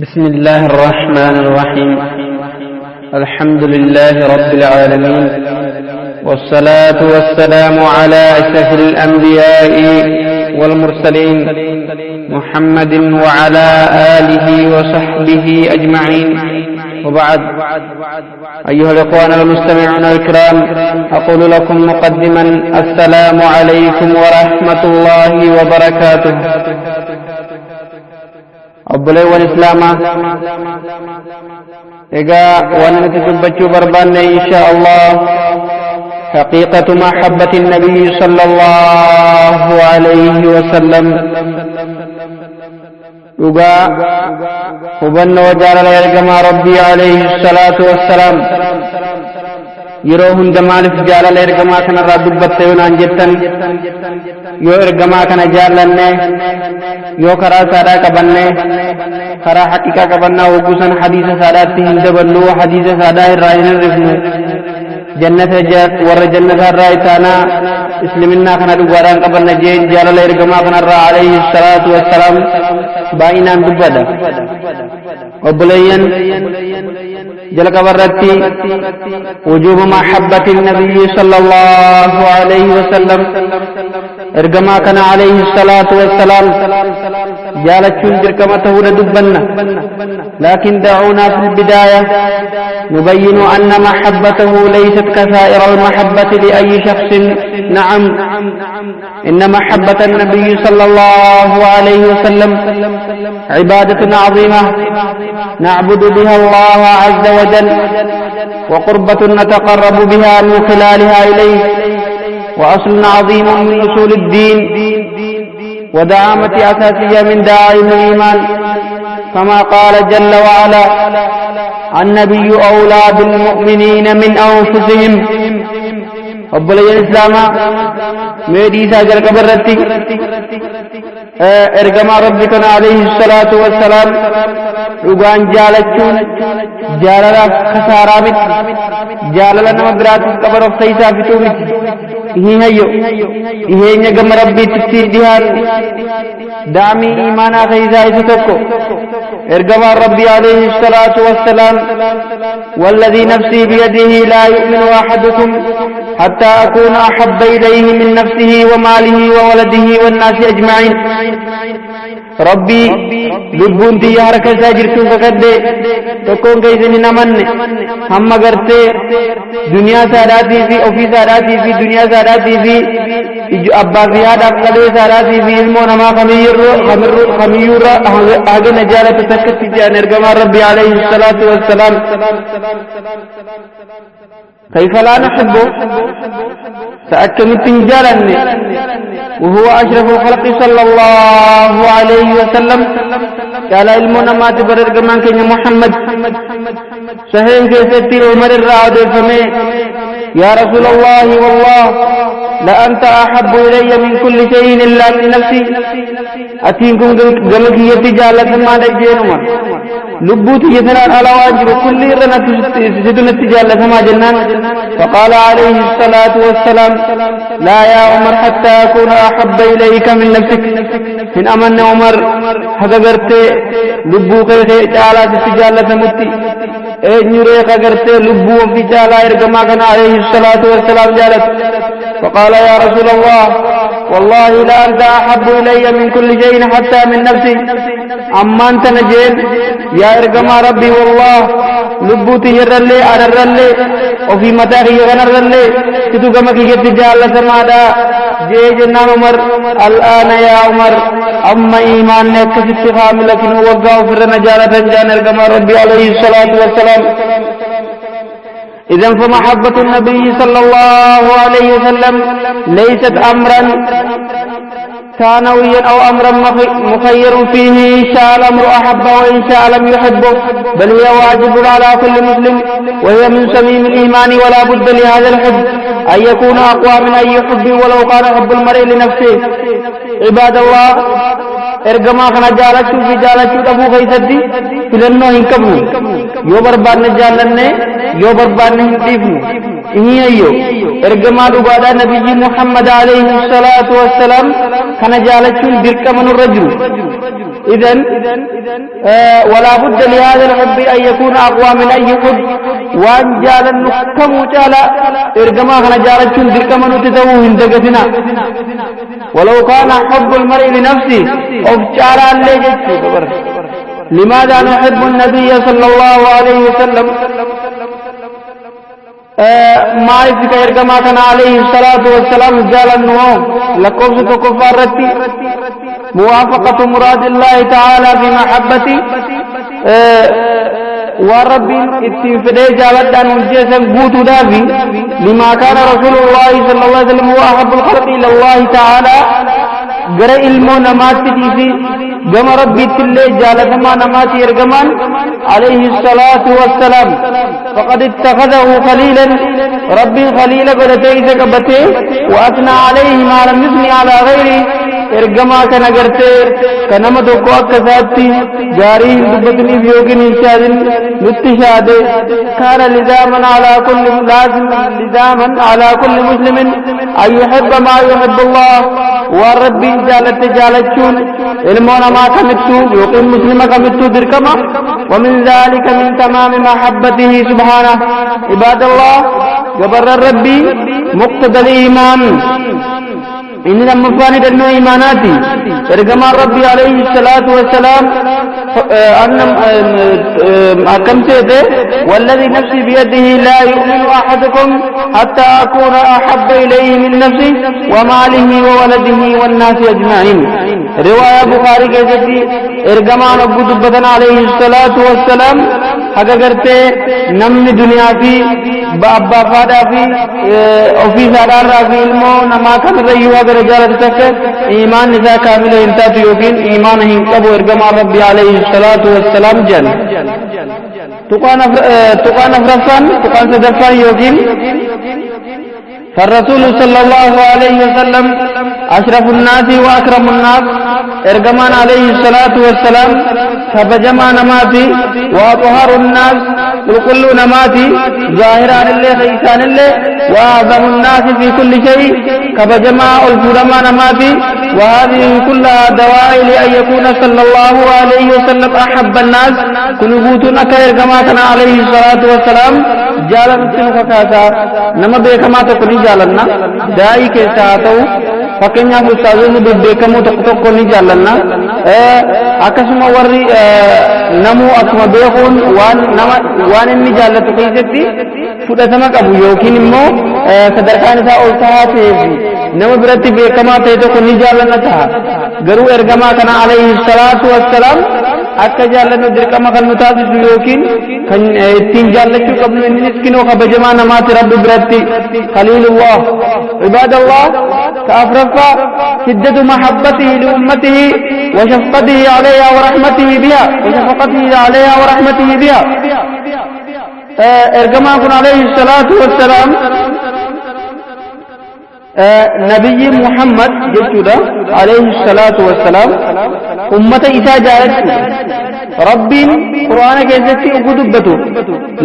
بسم الله الرحمن الرحيم. الحمد لله رب العالمين، والصلاة والسلام على أشرف الأنبياء والمرسلين محمد وعلى آله وصحبه أجمعين، وبعد. أيها الإخوان المستمعون الكرام، أقول لكم مقدما السلام عليكم ورحمة الله وبركاته. أبلي والإسلام إذا ونتكبتوا بربان إن شاء الله حقيقة محبة النبي صلى الله عليه وسلم. يقا وبن وجعل ليرجما ربي عليه الصلاة والسلام يروهن جمال في جعل ليرجما كان رب بتيون أنجتن يو إرجما كان جعلنه يو كرا سارا كبنه كرا حقيقة كبنا وقوسن حديث سارا تهند بلو حديث سارا الرأينا رفنو جنة جات ور جنة الرأيتانا اسلمنا كنا دوغاران كبنا جين جعل ليرجما كان الرأي عليه الصلاة والسلام باينا دبدا وبلين جلك برتي وجوب محبة النبي صلى الله عليه وسلم. ارجما كان عليه الصلاة والسلام جالت جركمته لدبنا، لكن دعونا في البداية نبين أن محبته ليست كسائر المحبة لأي شخص. نعم، إن محبة النبي صلى الله عليه وسلم عبادة عظيمة نعبد بها الله عز وجل، وقربة نتقرب بها من خلالها إليه، وأصل عظيم من أصول الدين، ودعامة أساسية من دعائم الإيمان، كما قال جل وعلا: النبي أولى بالمؤمنين من أنفسهم. أبلي الإسلام ميدي ساجر كبرتي ارجما ربكنا عليه الصلاة والسلام رغان جالچون جاللا خسارامت جاللا نمبرات كبر فيسا فتومت هيهيو هيهنيا گم ربي تسير ديار دامي إيمانا خيزا إسطوكو ارجما ربي عليه الصلاة والسلام: والذي نفسي بيده لا يؤمن أحدكم حتى أكون أحب إليه من نفسه وماله وولده والناس أجمعين. ربي لبون تي حركة ساجرتو فقد تكون كيسن نمن هم کرتے دنیا ساراتی في اوفی ساراتی في دنیا ساراتی في ابا فياد اقلي ساراتی في علم نما خمير آگے نجالة تسكت جان ارگما ربي عليه الصلاة والسلام. كيف لا نحبه؟ سأكمل جالني وهو أشرف الخلق صلى الله عليه وسلم. قال علمنا ما تبرر كمان كن محمد صحيح كيفتي عمر الرعد فمي: يا رسول الله والله لأنت أحب إلي من كل شيء إلا من نفسي. أتيكم قمكية جالة ما نجينما لبوتي يثنان على واجب كل رنا تسدن التجالة ما جنان. فقال عليه الصلاة والسلام: لا يا عمر حتى أكون أحب إليك من نفسك. من أمن عمر حقرت لبوك جالة التجالة متي نوريك حقرت لبو في جالة إرقما كان عليه الصلاة والسلام جالت. فقال: يا رسول الله والله لا أنت أحب إلي من كل شيء حتى من نفسي. أما أنت نجين يا إرقما ربي والله لبوتي يرلي أررلي وفي متاخي يغنرلي كتو كمكي يتجالة ماذا جي جنان عمر. الآن يا عمر أما إيمان نكس استخام لكن وقعوا في الرنجالة جان إرقما ربي عليه الصلاة والسلام. إذن فمحبة النبي صلى الله عليه وسلم ليست أمرا ثانويا أو أمرا مخير فيه إن شاء الأمر أحبه وإن شاء لم يحبه، بل هي واجب على كل مسلم، وهي من صميم الإيمان، ولا بد لهذا الحب أن يكون أقوى من أي حب ولو كان حب المرء لنفسه. عباد الله، ارجما كنا جالچو في جالچو أبو خيسدي فلنو هنكبو يو بربان جالنه يو بربان هنكبو إنيو ارجما دوغادا نبي محمد عليه الصلاة والسلام كنا جالچو بركمن الرجل إذن ولا بد لهذا الحب أن يكون أقوى من أي حب وأن جال النكم جال إرجما خنا جالتشون ذكما نتدوه هندقتنا ولو كان حب المرء لنفسه أو جال اللي جدت لماذا نحب النبي صلى الله عليه وسلم ما يفك إرجما كان عليه الصلاة والسلام جال النوم لقوم كفارتي موافقة مراد الله تعالى في محبتي ورب اتفدي جالت أن نجيسا قوت دافي لما كان رسول الله صلى الله عليه وسلم هو أحب الخلق إلى الله تعالى قرأ علمو نماتي في جمع ربي تلي جالت ما نماتي إرجمان عليه الصلاة والسلام فقد اتخذه خليلا ربي خليلا قد تيسك بته وأثنى عليه ما لم يثني على غيره إرجما كان قرته كنما دكوا كساتي جاري دبتني بيوكين إنشادين نتشاد كان لزاما على كل لازم لزاما على كل مسلم أن يحب ما يحب الله والرب جالتشون علمنا ما كمتو يقيم مسلم كمتو دركما ومن ذلك من تمام محبته سبحانه عباد الله جبر الرب مقتضى الإيمان إن لما فاني دنو إيماناتي إرجما ربي عليه الصلاة والسلام أكم سيده والذي نفسي بيده لا يؤمن أحدكم حتى أكون أحب إليه من نفسه وماله وولده والناس أجمعين رواية بخاري كيسي إرجما رب دبتنا عليه الصلاة والسلام حقا کرتے نمنی دنیا في بابا فادا في اوفیس آدار في علمو نما کم رئیو اگر رجالت تک ایمان نزا کامل انتات یوکین ایمان ہی قبو ارگما ربی علیہ الصلاة والسلام جن تقان افرفان تقان صدفان یوکین فالرسول صلى الله عليه وسلم أشرف الناس وأكرم الناس إرجمان عليه الصلاة والسلام فبجمع نماتي وأطهر الناس وكل نماتي ظاهرا لله خيسان الله وأعظم الناس في كل شيء فبجمع الفرما نماتي وهذه كلها دواعي لأن يكون صلى الله عليه وسلم أحب الناس كنبوتنا كإرجماتنا عليه الصلاة والسلام جالن تنفكاتا نما بكما تكوني جالنا داعي كيساتو فكنيا فستازون ببكمو تكتوكوني جالنا أكسما وري نمو أكما بيخون وان إني جالتو كيستي فدتمك أبو يوكين مو صدركان سا أولتها تيزي نمو برتي بكما تكوني جالنا تها غرو إرغما كان عليه الصلاة والسلام akka jaallannu dirqama kan nu taasisu yookiin kan ittiin jaallachuu qabnu innis kinoo kabajamaa namaati rabbi biratti khaliilullah ibadallah كأفرفا شدة محبته لأمته وشفقته عليها ورحمته بها إرجماكم عليه الصلاة والسلام نبي محمد جدّا عليه الصلاة والسلام أمة إساء جارت ربي قرآن كيستي أقدبته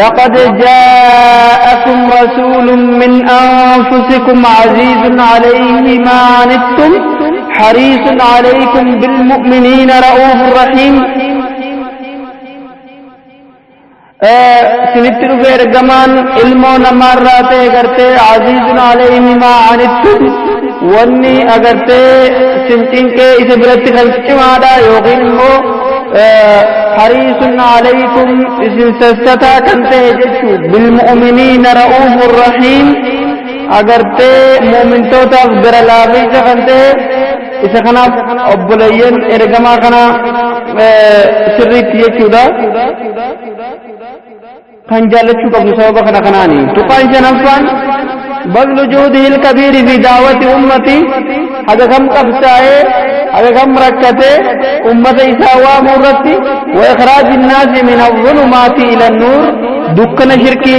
لقد جاءكم رسول من أنفسكم عزيز عليه ما عنتم حريص عليكم بالمؤمنين رؤوف رحيم سنتر غير جمان علمو نمارات کرتے عزیز علیہ ما عنتم ونی اگرتے سنتین کے اس برت خلچ مادا یوغین مو حریص علیکم اس سستا کنتے جچو بالمؤمنین رؤوف الرحیم اگرتے مومن تو تاف برلاوی سکنتے اس خناف ابلین ارگما خنا سریت یچودا خنجالچو قبل سبب خنا خنانی تقان شنفان بذل جهده الكبير في دعوة أمتي هذا كم قبسائے هذا كم ركته أمة إساوى مرتي وإخراج الناس من الظلمات إلى النور دكنا شركي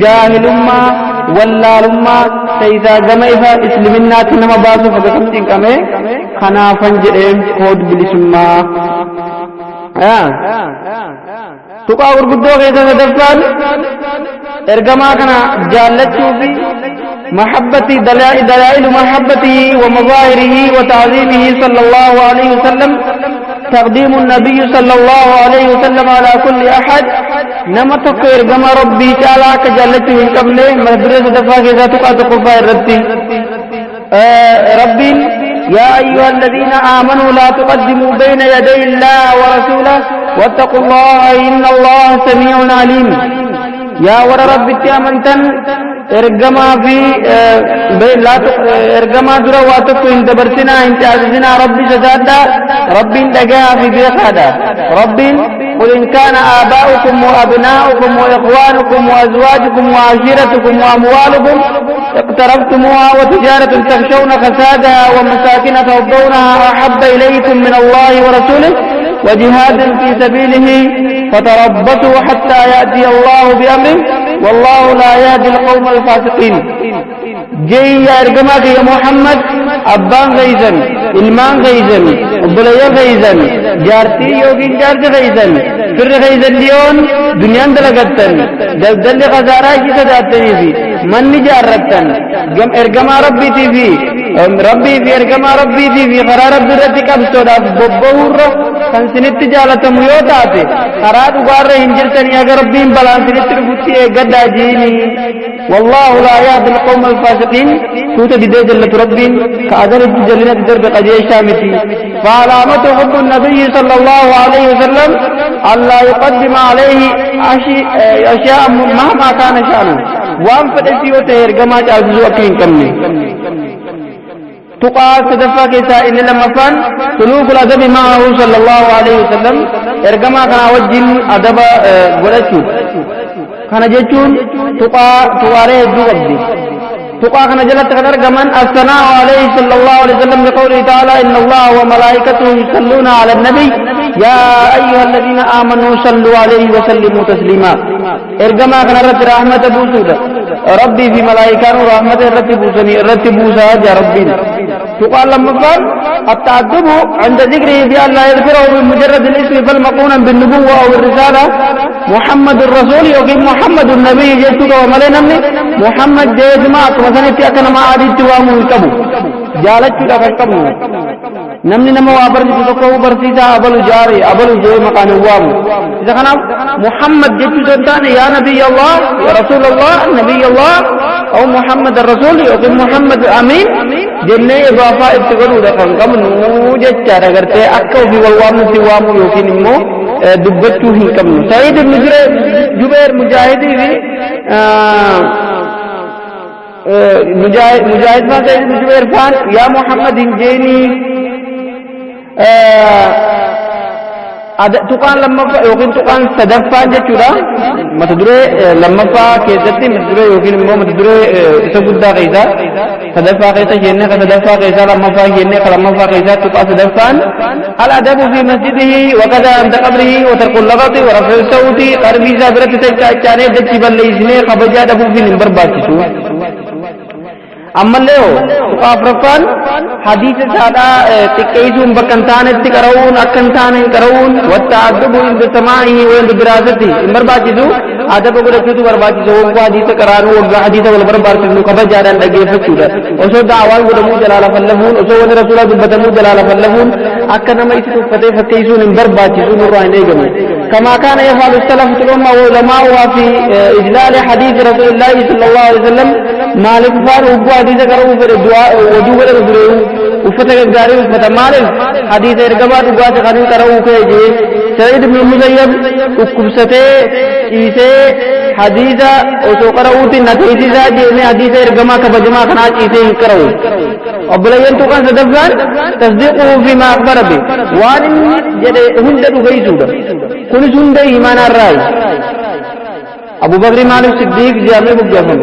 جاهل أمة واللال أمة سيدا جمعها إسلامنا تنما باسو فكم تنكمه خنا فنجرين خود بلسمة تقا ورغدو غيث دفان ارغما كنا جالتو في محبتي دلائل محبته ومظاهره وتعظيمه صلى الله عليه وسلم تقديم النبي صلى الله عليه وسلم على كل أحد نمتك إرقم ربي تعالى كجلت من قبله مدرسة دفاق ذاتك أتقفى الربي ربي يا أيها الذين آمنوا لا تقدموا بين يدي الله ورسوله واتقوا الله إن الله سميع عليم يا ور ربي تأمنتن ارجما في لا ارجما درا واتكو انت برسنا انت عزنا ربي سجادا ربي دجا في بيخادا ربي قل إن كان آباؤكم وأبناؤكم وإخوانكم وأزواجكم وعشيرتكم وأموالكم اقترفتموها وتجارة تخشون كسادها ومساكن ترضونها أحب إليكم من الله ورسوله وجهاد في سبيله فتربصوا حتى يأتي الله بأمره والله لا يهدي القوم الفاسقين جي يا ارجماك يا محمد أبان غيزن إلمان غيزن أبليا غيزن جارتي يوغين جارت غيزن فر غيزن ديون دنيا دلقتن دل غزارا جيسا داتني في من جارتن ارجما ربي تي في ربي في ارجما ربي تي في خرا ربي رتك أبسودا ببور كان سنت جالة ميوتاتي خراد وقار هنجرتني أغا ربين بلان سنت رفتي قد جيني والله لا يهدي القوم الفاسقين توتا دي جلة ربين كأدر جلنة درب قجي شامتي فعلامة حب النبي صلى الله عليه وسلم ألا يقدم عليه أشياء مهما كان شأنه وان فتسي وتهر كما تعززو أكين كمي تقع صدفة كيسا إن لما فان سلوك الأدب معه صلى الله عليه وسلم إرقما كان وجن أدب ولشو كان جيشون تقاريه دو قبدي تقع كان جلت قدر كمان الثناء عليه صلى الله عليه وسلم لقوله تعالى إن الله وملائكته يصلون على النبي يا أيها الذين آمنوا صلوا عليه وسلموا تسليما إرقما كان رت رحمة بوسودة ربي في ملائكة رحمة رت بوسا يا ربي تقال لما قال التعذب عند ذكره بأن لا يذكره بمجرد الاسم بل مقونا بالنبوة أو الرسالة محمد الرسول يقول محمد النبي جيتك وملينا محمد جيد معك مثلا تأكنا ما عديد وامو الكبو جالت لك الكبو نمني نمو أبرد تتكو برسيسا أبلو جاري أبلو جي مقان وامو إذا كان محمد جيتك سلطان يا نبي الله يا رسول الله نبي الله أو محمد الرسول يقول محمد الأمين جنة إضافة ابتقلوا لكم كم نوجد جارة کرتے أكو في والوامو سوامو يوكين مو دبتو هي كم سعيد بن جبير مجاهدي في مجاهد ما سعيد بن جبير فان يا محمد انجيني تقان لما يوكين تقان صدفان جچودا متدره لما فا كيزتي متدره يوكين مو متدره سبودا قيدا صدفا قيدا جنة صدفا قيدا لما فا جنة لما فا قيدا تقان صدفان الأدب في مسجده وكذا عند قبره وترك اللغط ورفع الصوت قربي زابرة تجاني دجبل ليسنه خبجا دبو في نمبر باسسو أما له تقافرفان حديث سادا تكيزون بكنتان تكرون أكنتان كرون والتعذب عند سماعه وعند دراسته نمبر باسسو أدب برسيتو برباسسو وقو حديث كرانو وقو حديث والبرباسسو خبجا دان لگه فچودا وسو دعوان قدمو جلال فلفون وسو ون رسول الله بدمو جلال فلفون أكنا ما يسو فتح فتيسو نمبر باسسو نرائنه جمع كما كان يفعل السلف تلوم وعلماء في إجلال حديث رسول الله صلى الله عليه وسلم مالك فار وقو حديث کرو پھر دعا وضو کرے گزرے وفتح گزارے وفتح مالک حدیث ارغبات دعا سے خاطر کرو کہ جی سعید بن مسیب کبستے چیزے حدیث او سو کرو تی نتیجہ جا جی نے حدیث ارغما کا بجما کنا چیزے کرو ابلین تو کا صدفان تصدیقه فيما اخبر به وان جدے ہندو گئی سودا کن سنده ایمان الرای ابو بکر مالک صدیق جامع بجفن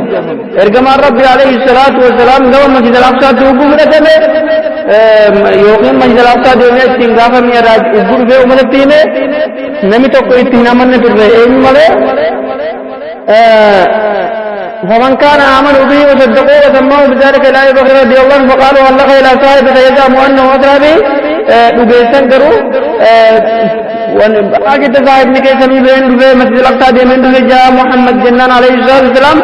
ارغما ربي عليه الصلاة والسلام لو مسجد الاقصى توقف رتبه يوقين مسجد الاقصى دینے استنغافہ میں راج عبور فے امرتی میں نمی تو کوئی تینا من پر رہے ایم ملے فمن كان آمن به وصدقوا وسمعوا بذلك لا يبخر رضي الله فقالوا الله إلى صاحب فيزعم أنه أدرى به نبيسن کرو آگے تصاحب نے کہ سمی بین روے مسجد الاقصى دیمن روے جاء محمد جنان علیہ السلام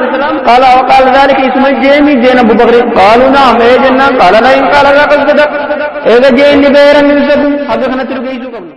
قال وقال ذلك اسم الجيمي زين ابو بکر قالوا نعم اے جنان قال لا ان قال لا قد صدق eega jeenni beeran hin sabu haga kanatti dhugeessuu qabna